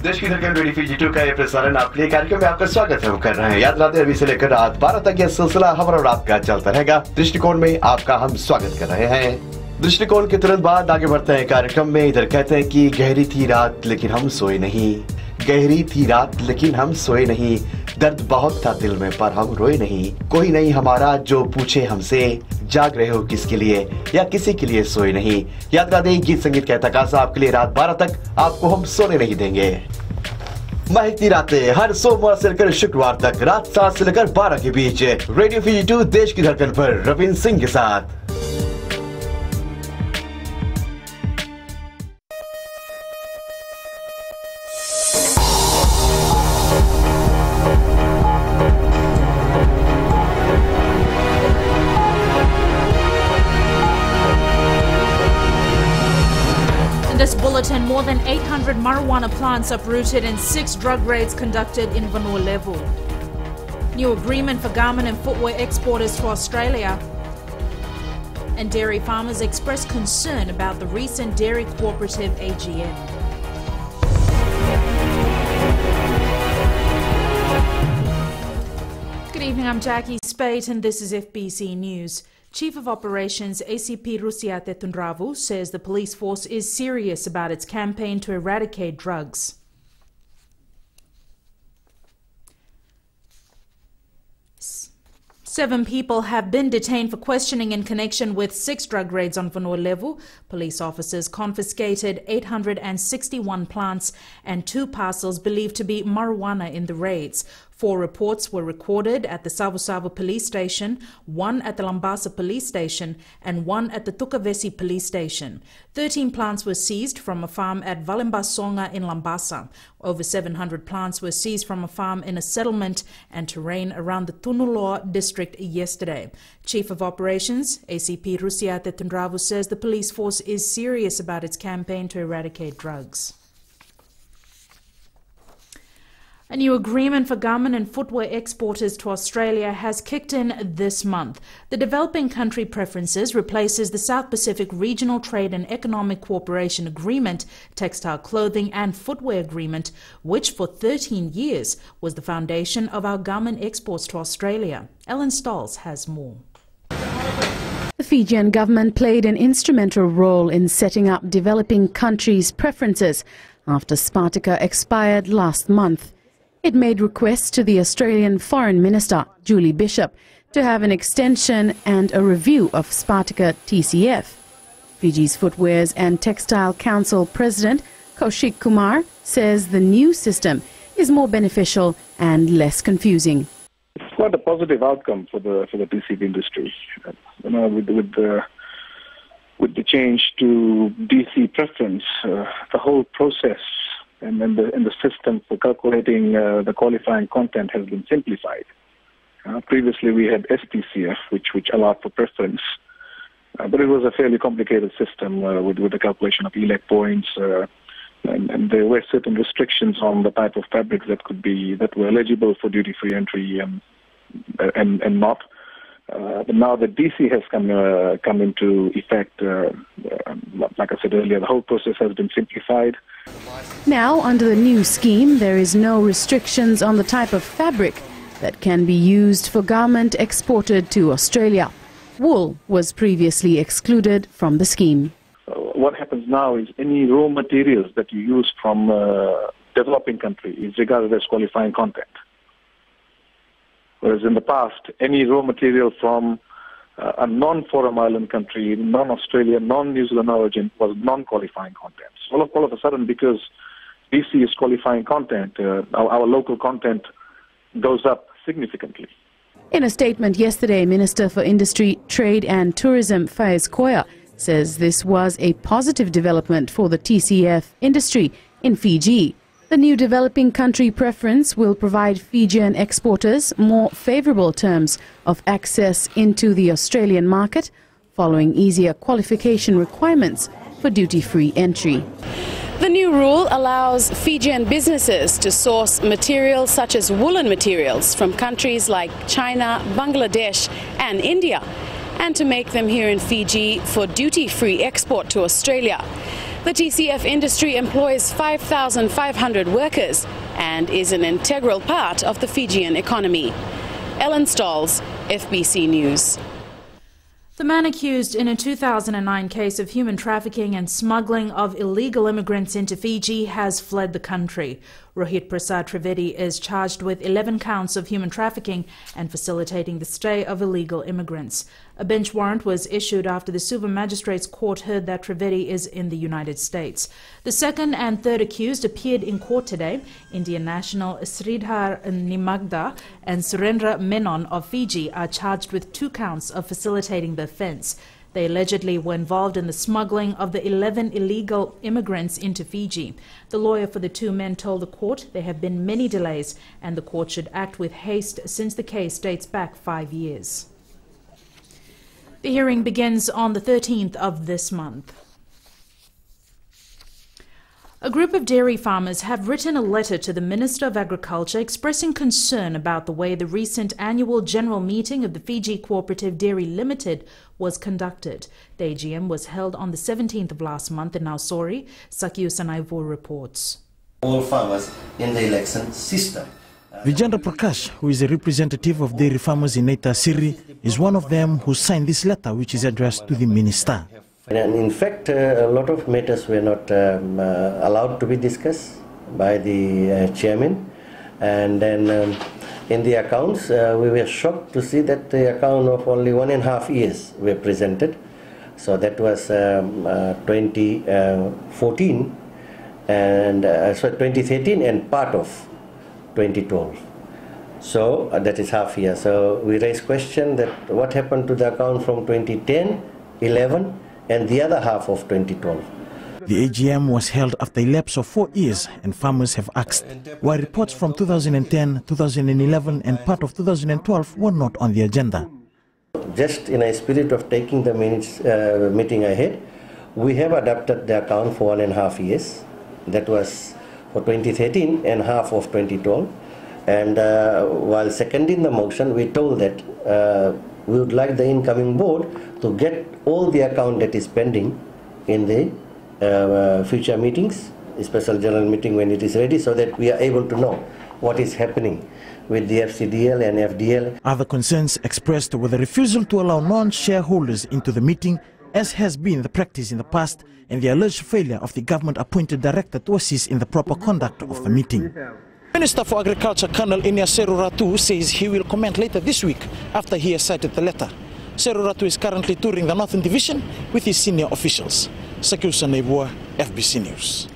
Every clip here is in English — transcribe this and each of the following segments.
देश की धड़कन रेडियो FBCTV का ये प्रसारण आपके लिए कार्यक्रम में आपका स्वागत है, हम कर रहे हैं। याद रखते हैं अभी से लेकर रात 12 तक यह सिलसिला हमारा और आपका चलता रहेगा। दृष्टिकोण में आपका हम स्वागत कर रहे हैं। दृष्टिकोण के तुरंत बाद आगे बढ़ते हैं कार्यक्रम में। इधर कहते हैं कि गहरी थी रात लेकिन हम सोए नहीं, गहरी थी रात लेकिन हम सोए नहीं, दर्द बहुत था दिल में पर हम रोए नहीं, कोई नहीं हमारा जो पूछे हमसे, जाग रहे हो किसके लिए या किसी के लिए सोए नहीं। याद रखते हैं गीत संगीत का तकाजा आपके लिए रात 12 तक आपको हम सोने नहीं देंगे। महकती रातें हर सोमवार से लेकर शुक्रवार तक रात 7 से लेकर 12 के बीच रेडियो FBCTV देश की धड़कन पर रविंद्र सिंह के साथ। This bulletin, more than 800 marijuana plants uprooted and 6 drug raids conducted in Vanur level. New agreement for garment and footwear exporters to Australia. And dairy farmers express concern about the recent dairy cooperative AGM. Good evening, I'm Jackie Spate and this is FBC News. Chief of Operations ACP Rusiate Tundravu says the police force is serious about its campaign to eradicate drugs. Seven people have been detained for questioning in connection with 6 drug raids on Vanur level. Police officers confiscated 861 plants and 2 parcels believed to be marijuana in the raids. 4 reports were recorded at the Savu Savu police station, 1 at the Lambasa police station and 1 at the Tukavesi police station. 13 plants were seized from a farm at Valimbasonga in Lambasa. Over 700 plants were seized from a farm in a settlement and terrain around the Tunulor district yesterday. Chief of Operations ACP Rusiate Tundravu says the police force is serious about its campaign to eradicate drugs. A new agreement for garment and footwear exporters to Australia has kicked in this month. The Developing Country Preferences replaces the South Pacific Regional Trade and Economic Cooperation Agreement, Textile Clothing and Footwear Agreement, which for 13 years was the foundation of our garment exports to Australia. Ellen Stolz has more. The Fijian government played an instrumental role in setting up developing countries' preferences after Spartica expired last month. It made requests to the Australian Foreign Minister, Julie Bishop, to have an extension and a review of Spartica TCF. Fiji's Footwears and Textile Council President, Kaushik Kumar, says the new system is more beneficial and less confusing. It's quite a positive outcome for the TCB industry. With the change to DC preference, the whole process and the system for calculating the qualifying content has been simplified. Previously we had STCF, which allowed for preference, but it was a fairly complicated system with the calculation of elect points, and there were certain restrictions on the type of fabrics that were eligible for duty-free entry and not. But now that DC has come into effect, like I said earlier, the whole process has been simplified. Now, under the new scheme, there is no restrictions on the type of fabric that can be used for garment exported to Australia. Wool was previously excluded from the scheme. What happens now is any raw materials that you use from developing country is regarded as qualifying content. Whereas in the past, any raw material from a non-Forum Island country, non-Australia, non-New Zealand origin was non-qualifying content. So all of a sudden, because DC is qualifying content, our local content goes up significantly. In a statement yesterday, Minister for Industry, Trade and Tourism Faiz Koya says this was a positive development for the TCF industry in Fiji. The new developing country preference will provide Fijian exporters more favourable terms of access into the Australian market, following easier qualification requirements for duty-free entry. The new rule allows Fijian businesses to source materials such as woolen materials from countries like China, Bangladesh and India, and to make them here in Fiji for duty-free export to Australia. The TCF industry employs 5,500 workers and is an integral part of the Fijian economy. Ellen Stalls, FBC News. The man accused in a 2009 case of human trafficking and smuggling of illegal immigrants into Fiji has fled the country. Rohit Prasad Trivedi is charged with 11 counts of human trafficking and facilitating the stay of illegal immigrants. A bench warrant was issued after the Suva Magistrates Court heard that Trivedi is in the United States. The second and third accused appeared in court today. Indian national Sridhar Nimagda and Surendra Menon of Fiji are charged with 2 counts of facilitating the offence. They allegedly were involved in the smuggling of the 11 illegal immigrants into Fiji. The lawyer for the 2 men told the court there have been many delays and the court should act with haste since the case dates back 5 years. The hearing begins on the 13th of this month. A group of dairy farmers have written a letter to the Minister of Agriculture expressing concern about the way the recent annual general meeting of the Fiji Cooperative Dairy Limited was conducted. The AGM was held on the 17th of last month in Nausori. Sakyu Sanaivu reports. All farmers in the election system. Vijendra Prakash, who is a representative of dairy farmers in Neita Siri, is one of them who signed this letter, which is addressed to the minister. And in fact, a lot of matters were not allowed to be discussed by the chairman. And then in the accounts, we were shocked to see that the account of only 1.5 years were presented. So that was 2014 and 2013 and part of 2012. So that is half year. So we raised question that what happened to the account from 2010, 11 and the other half of 2012. The AGM was held after a lapse of 4 years and farmers have asked why reports from 2010, 2011 and part of 2012 were not on the agenda. Just in a spirit of taking the meeting ahead, we have adopted the account for 1.5 years. That was for 2013 and half of 2012. And while seconding the motion, we told that we would like the incoming board to get all the account that is pending in the future meetings, special general meeting when it is ready, so that we are able to know what is happening with the FCDL and FDL. Other concerns expressed were the refusal to allow non-shareholders into the meeting, as has been the practice in the past, and the alleged failure of the government-appointed director to assist in the proper conduct of the meeting. Minister for Agriculture Colonel Inia Seru Ratu says he will comment later this week after he has cited the letter. Seru Ratu is currently touring the Northern Division with his senior officials. Sakyusa Nebua, FBC News.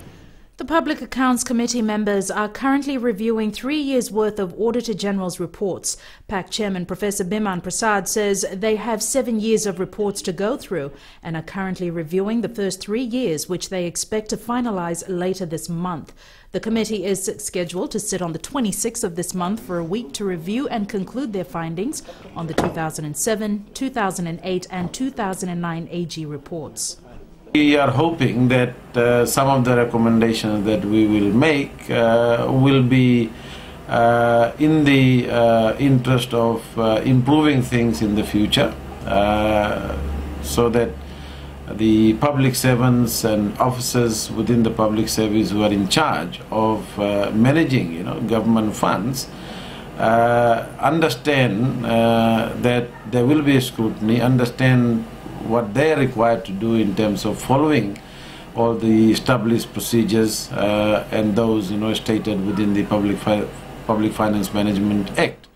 The Public Accounts Committee members are currently reviewing 3 years' worth of Auditor General's reports. PAC Chairman Professor Biman Prasad says they have 7 years of reports to go through and are currently reviewing the first 3 years, which they expect to finalize later this month. The committee is scheduled to sit on the 26th of this month for a week to review and conclude their findings on the 2007, 2008 and 2009 AG reports. We are hoping that some of the recommendations that we will make will be in the interest of improving things in the future, so that the public servants and officers within the public service who are in charge of managing, government funds understand that there will be a scrutiny, understand what they are required to do in terms of following all the established procedures and those stated within the Public Finance Management Act.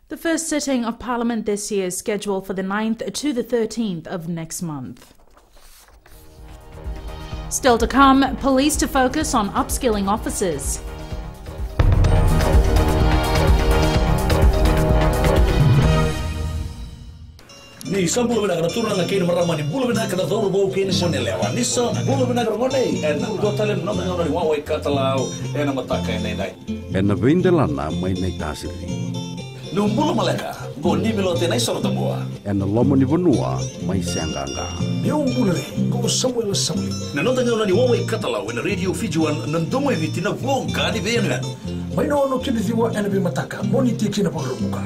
The first sitting of Parliament this year is scheduled for the 9th to the 13th of next month. Still to come, police to focus on upskilling officers. Ni sa bulu bina kana turna na kini marama ni bulu bina kana doro bau kini mone lewa ni sa bulu bina kana mone en do talem no no wa wa katalau en mataka nei dai en vindelana mai nei tasiri no bulu malaka go ni bilote nei sorta boa en lomo ni vonua mai sanganga eu bulu go Samuel na no tanga ni wa wa katalau en radio Fijuan nan domo vitina vonga ni venga mai no kini diwa en bi mataka moni tiki na porumuka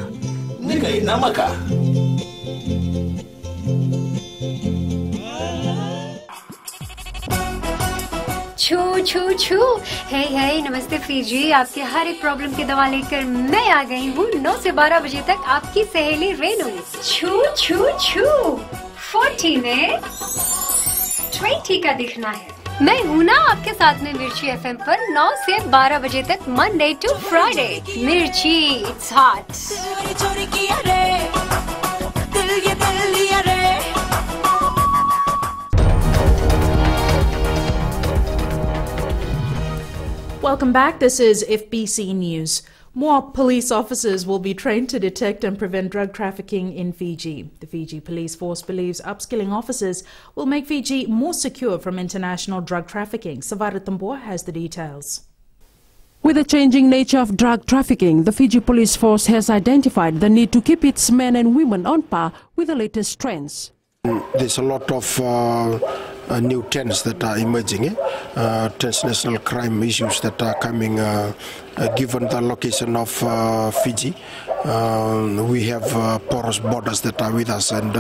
ni kai namaka. छू छू छू। हे नमस्ते Fiji, आपके हर एक problem की दवा लेकर मैं आ गई हूँ 9 से 12 बजे तक, आपकी सहेली रेनू। छू छू छू। 40 में 20 का दिखना है। मैं हूँ ना आपके साथ में मिर्ची FM पर 9 से 12 बजे तक, मंडे टू फ्राइडे। मिर्ची, it's hot. Welcome back. This is FBC News. More police officers will be trained to detect and prevent drug trafficking in Fiji. The Fiji Police Force believes upskilling officers will make Fiji more secure from international drug trafficking. Savara Tambor has the details. With the changing nature of drug trafficking, the Fiji Police Force has identified the need to keep its men and women on par with the latest trends. There's a lot of new trends that are emerging, transnational crime issues that are coming given the location of Fiji. We have porous borders that are with us, and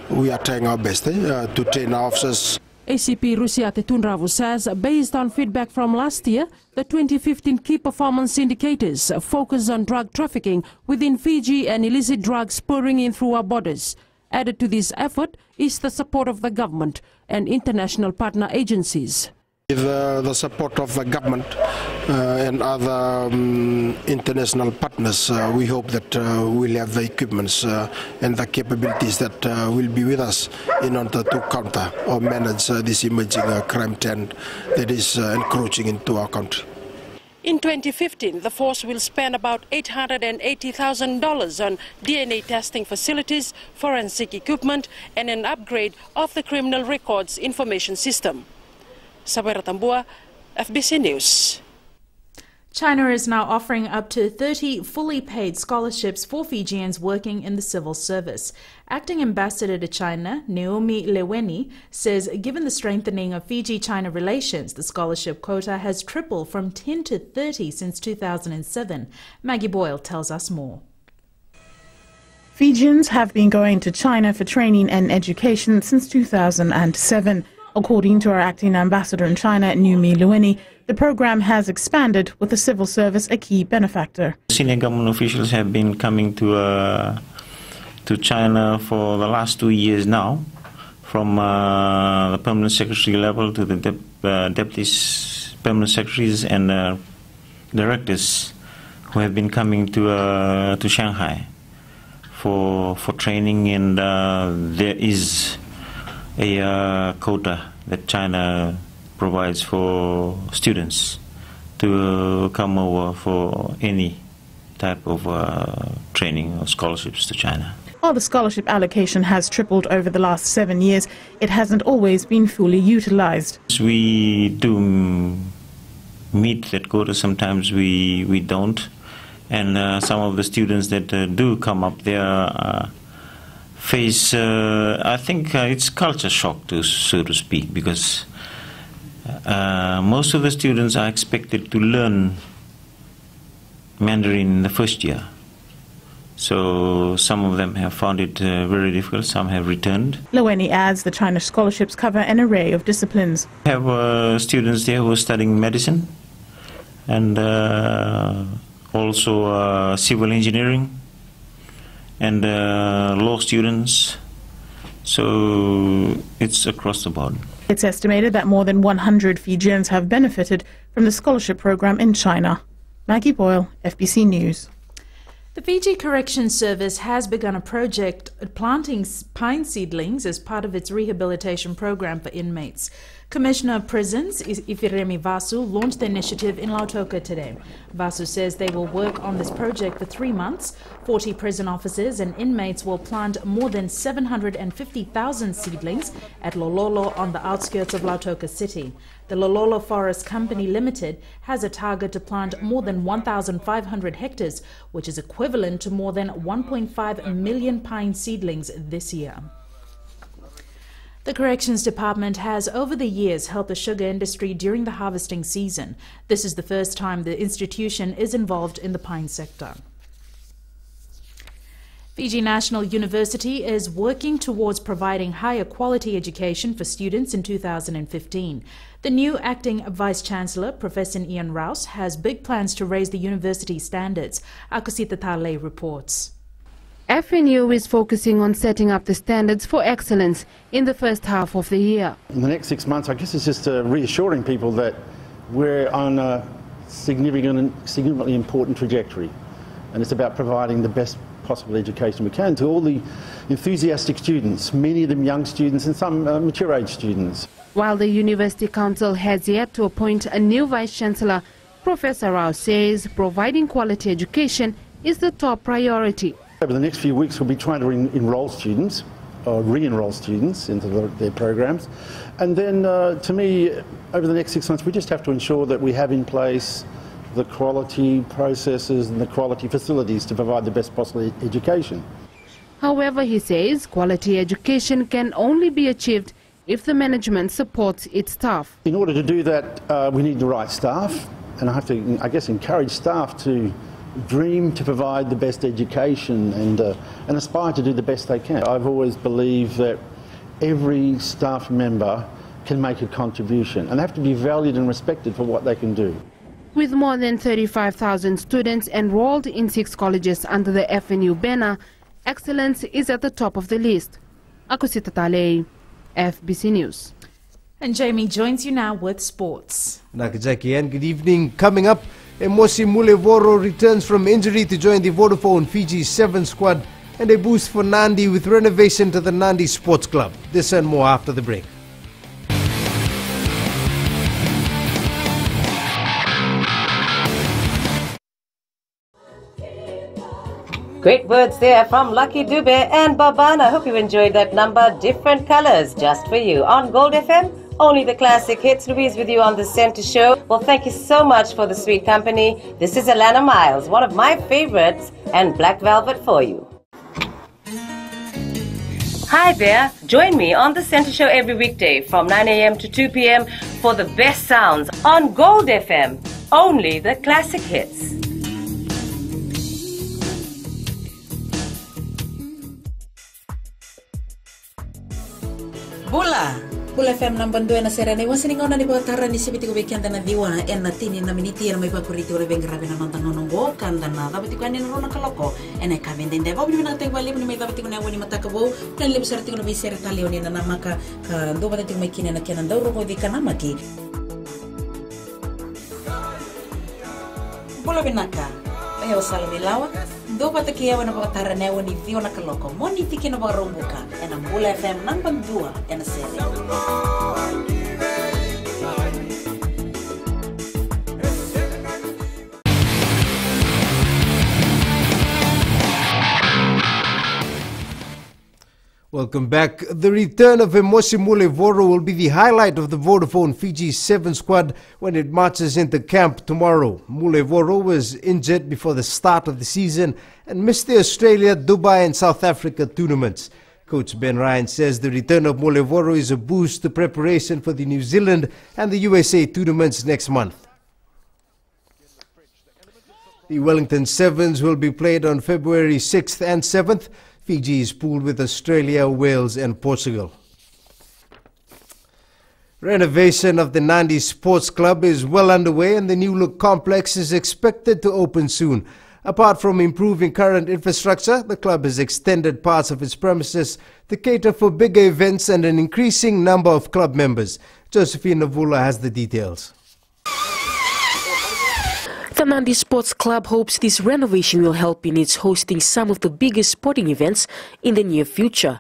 we are trying our best to train our officers. ACP Rusiate Tunravu says, based on feedback from last year, the 2015 key performance indicators focus on drug trafficking within Fiji and illicit drugs pouring in through our borders. Added to this effort is the support of the government and international partner agencies. With the support of the government and other international partners, we hope that we'll have the equipments and the capabilities that will be with us in order to counter or manage this emerging crime trend that is encroaching into our country. In 2015, the force will spend about $880,000 on DNA testing facilities, forensic equipment, and an upgrade of the criminal records information system. Sabera Tambua, FBC News. China is now offering up to 30 fully paid scholarships for Fijians working in the civil service. Acting Ambassador to China, Naomi Leweni, says given the strengthening of Fiji-China relations, the scholarship quota has tripled from 10 to 30 since 2007. Maggie Boyle tells us more. Fijians have been going to China for training and education since 2007. According to our acting ambassador in China, Naomi Leweni, the program has expanded with the civil service a key benefactor. Senior government officials have been coming to China for the last 2 years now, from the permanent secretary level to the deputy permanent secretaries and directors who have been coming to Shanghai for training, and there is a quota that China provides for students to come over for any type of training or scholarships to China. While the scholarship allocation has tripled over the last 7 years, it hasn't always been fully utilized. We do meet that quota, sometimes we don't, and some of the students that do come up there face, I think it's culture shock, so to speak, because most of the students are expected to learn Mandarin in the first year. So some of them have found it very difficult, some have returned. Leweni adds the China scholarships cover an array of disciplines. We have students there who are studying medicine and also civil engineering and law students, so it's across the board. It's estimated that more than 100 Fijians have benefited from the scholarship program in China. Maggie Boyle, FBC News. The Fiji Corrections Service has begun a project planting pine seedlings as part of its rehabilitation program for inmates. Commissioner of Prisons Ifiremi Vasu launched the initiative in Lautoka today. Vasu says they will work on this project for 3 months. 40 prison officers and inmates will plant more than 750,000 seedlings at Lololo on the outskirts of Lautoka City. The Lololo Forest Company Limited has a target to plant more than 1,500 hectares, which is equivalent to more than 1.5 million pine seedlings this year. The Corrections Department has over the years helped the sugar industry during the harvesting season. This is the first time the institution is involved in the pine sector. Fiji National University is working towards providing higher quality education for students in 2015. The new acting Vice-Chancellor, Professor Ian Rouse, has big plans to raise the university standards. Akusita Tale reports. FNU is focusing on setting up the standards for excellence in the first half of the year. In the next 6 months, I guess it's just reassuring people that we're on a significantly important trajectory, and it's about providing the best possible education we can to all the enthusiastic students, many of them young students and some mature age students. While the University Council has yet to appoint a new Vice-Chancellor, Professor Rao says providing quality education is the top priority. Over the next few weeks we'll be trying to enrol students, or re-enroll students into their programs, and then to me over the next 6 months we just have to ensure that we have in place the quality processes and the quality facilities to provide the best possible education. However, he says quality education can only be achieved if the management supports its staff. In order to do that, we need the right staff, and I have to, I guess, encourage staff to dream to provide the best education and aspire to do the best they can. I've always believed that every staff member can make a contribution, and they have to be valued and respected for what they can do. With more than 35,000 students enrolled in 6 colleges under the FNU banner, excellence is at the top of the list. Akusita Tale, FBC News. And Jamie joins you now with sports. Nakajaki, and good evening. Coming up, Emosi Mulevoro returns from injury to join the Vodafone Fiji 7 squad, and a boost for Nandi with renovation to the Nandi Sports Club. This and more after the break. Great words there from Lucky Dube and Babana. Hope you enjoyed that number. Different colors just for you. On Gold FM, only the classic hits. Louise with you on the Center Show. Well, thank you so much for the sweet company. This is Alana Miles, one of my favorites, and Black Velvet for you. Hi there. Join me on the Center Show every weekday from 9 a.m. to 2 p.m. for the best sounds on Gold FM. Only the classic hits. Bula FM number 2 na serene wasi ningaw na ni batara ni sibiti ko weekend na diwa en na tini na miniti na may paborito re beng grabe na nonton nongo kanda na dapat ko anin ro na kaloko en ay kaben den debo ni na tay wali ni may dapat ko na wani matakabo kan lib serti ko na biser talio ni na maka do batet ko may kina na kenan daw ro ko di kanamaki Bula binaka ay wasala milawa do batet kiya wana batara na wani dio na kaloko moni tiki na barumbuka en ang Bula FM number 2 en na serene. Welcome back. The return of Emosi Mulevoro will be the highlight of the Vodafone Fiji 7 squad when it marches into camp tomorrow. Mulevoro was injured before the start of the season and missed the Australia, Dubai and South Africa tournaments. Coach Ben Ryan says the return of Mulevoro is a boost to preparation for the New Zealand and the USA tournaments next month. The Wellington Sevens will be played on February 6th and 7th. Fiji is pooled with Australia, Wales and Portugal. Renovation of the Nandi Sports Club is well underway and the new look complex is expected to open soon. Apart from improving current infrastructure, the club has extended parts of its premises to cater for bigger events and an increasing number of club members. Josephine Navula has the details. The Nandi Sports Club hopes this renovation will help in its hosting some of the biggest sporting events in the near future.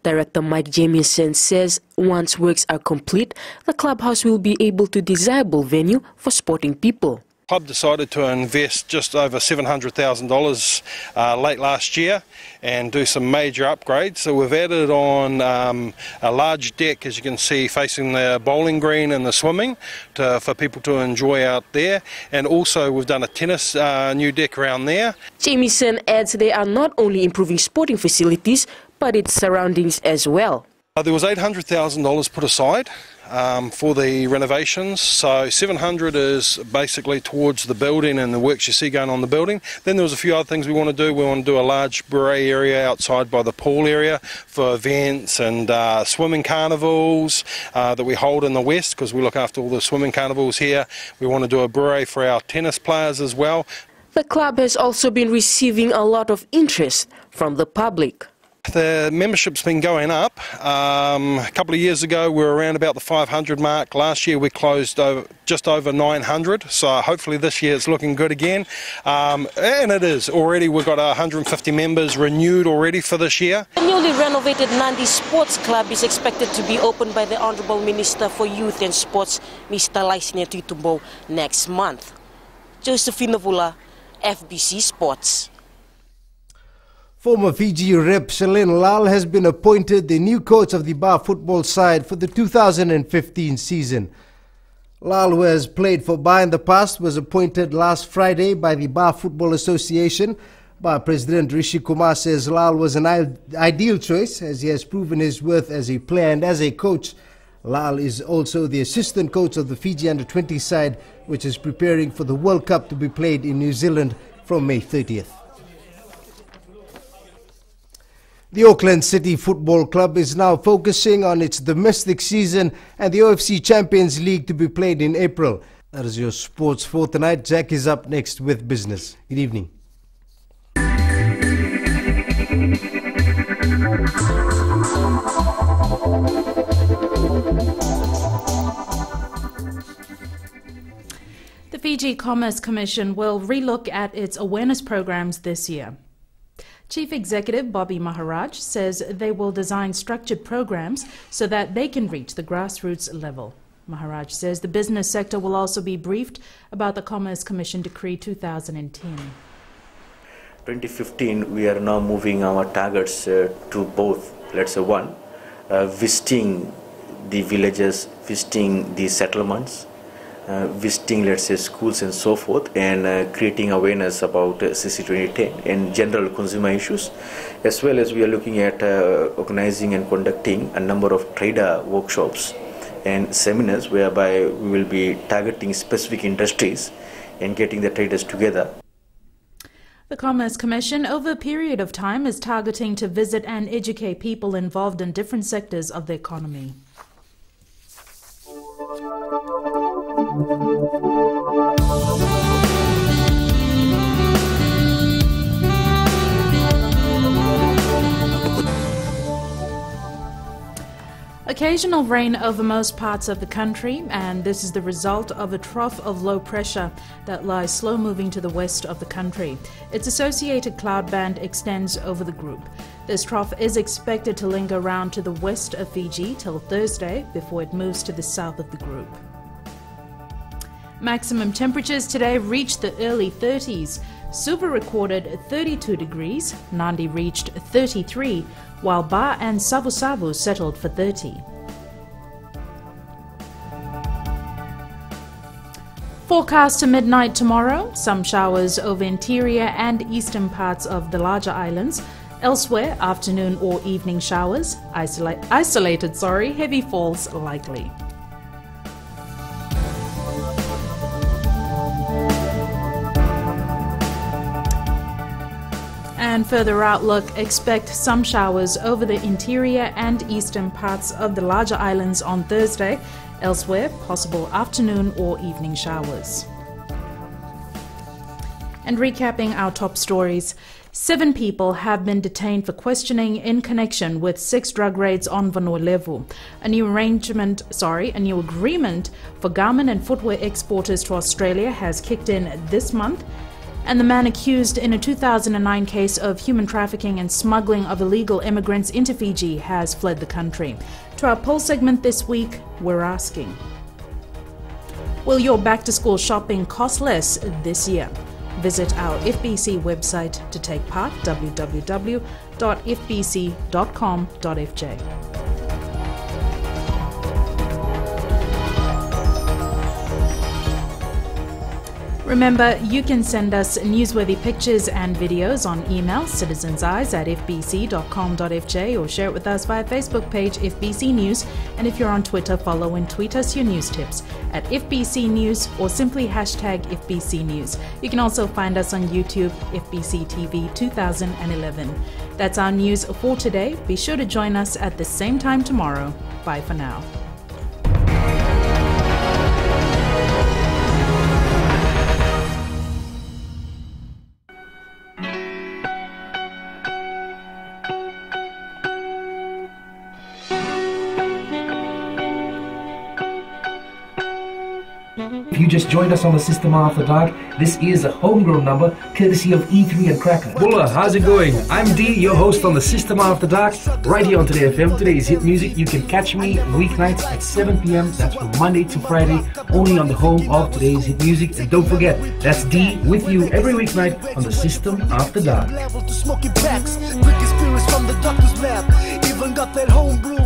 Director Mike Jamieson says once works are complete, the clubhouse will be able to desirable venue for sporting people. The club decided to invest just over $700,000 late last year and do some major upgrades. So we've added on a large deck, as you can see, facing the bowling green and the swimming for people to enjoy out there. And also we've done a tennis new deck around there. Jamieson adds they are not only improving sporting facilities, but its surroundings as well. There was $800,000 put aside for the renovations. So 700 is basically towards the building and the works you see going on in the building. Then there was a few other things we want to do. We want to do a large beret area outside by the pool area for events and swimming carnivals that we hold in the west, because we look after all the swimming carnivals here. We want to do a beret for our tennis players as well. The club has also been receiving a lot of interest from the public. The membership's been going up. A couple of years ago we were around about the 500 mark. Last year we closed just over 900, so hopefully this year it's looking good again. And it is. Already we've got 150 members renewed already for this year. The newly renovated Nandi Sports Club is expected to be opened by the Honourable Minister for Youth and Sports, Mr. Laisnia Tutumbo, next month. Josephine Vula, FBC Sports. Former Fiji rep Shalene Lal has been appointed the new coach of the Bar football side for the 2015 season. Lal, who has played for Bar in the past, was appointed last Friday by the Bar Football Association. Bar President Rishi Kumar says Lal was an ideal choice as he has proven his worth as a player and as a coach. Lal is also the assistant coach of the Fiji Under-20 side, which is preparing for the World Cup to be played in New Zealand from May 30th. The Auckland City Football Club is now focusing on its domestic season and the OFC Champions League to be played in April. That is your sports for tonight. Jack is up next with business. Good evening. The Fiji Commerce Commission will relook at its awareness programs this year. Chief Executive Bobby Maharaj says they will design structured programs so that they can reach the grassroots level. Maharaj says the business sector will also be briefed about the Commerce Commission Decree 2010. 2015, we are now moving our targets to both, let's say one, visiting the villages, visiting the settlements, visiting, let's say, schools and so forth, and creating awareness about CC 2010 and general consumer issues, as well as we are looking at organizing and conducting a number of trader workshops and seminars whereby we will be targeting specific industries and getting the traders together. The Commerce Commission, over a period of time, is targeting to visit and educate people involved in different sectors of the economy. Occasional rain over most parts of the country, and this is the result of a trough of low pressure that lies slow moving to the west of the country. Its associated cloud band extends over the group. This trough is expected to linger around to the west of Fiji till Thursday before it moves to the south of the group. Maximum temperatures today reached the early 30s. Suva recorded 32 degrees, Nandi reached 33, while Bar and Savu Savu settled for 30. Forecast to midnight tomorrow, some showers over interior and eastern parts of the larger islands. Elsewhere, afternoon or evening showers. Isolated, heavy falls likely. And further outlook, expect some showers over the interior and eastern parts of the larger islands on Thursday. Elsewhere, possible afternoon or evening showers. And recapping our top stories, 7 people have been detained for questioning in connection with 6 drug raids on Vanuatu. A new agreement for garment and footwear exporters to Australia has kicked in this month. And the man accused in a 2009 case of human trafficking and smuggling of illegal immigrants into Fiji has fled the country. To our poll segment this week, we're asking, will your back-to-school shopping cost less this year? Visit our FBC website to take part, www.fbc.com.fj. Remember, you can send us newsworthy pictures and videos on email, citizenseyes@fbc.com.fj, or share it with us via Facebook page FBC News. And if you're on Twitter, follow and tweet us your news tips at FBC News or simply hashtag FBC News. You can also find us on YouTube, FBCTV 2011. That's our news for today. Be sure to join us at the same time tomorrow. Bye for now. If you just joined us on the System After Dark, this is a homegrown number courtesy of E3 and Cracker. Bulla, how's it going? I'm D, your host on the System After Dark, right here on Today FM. Today is Hit Music. You can catch me weeknights at 7 p.m. That's from Monday to Friday, only on the home of Today's Hit Music. And don't forget, that's D with you every weeknight on the System After Dark. Quick experience from the doctor's lab. Even got that homebrew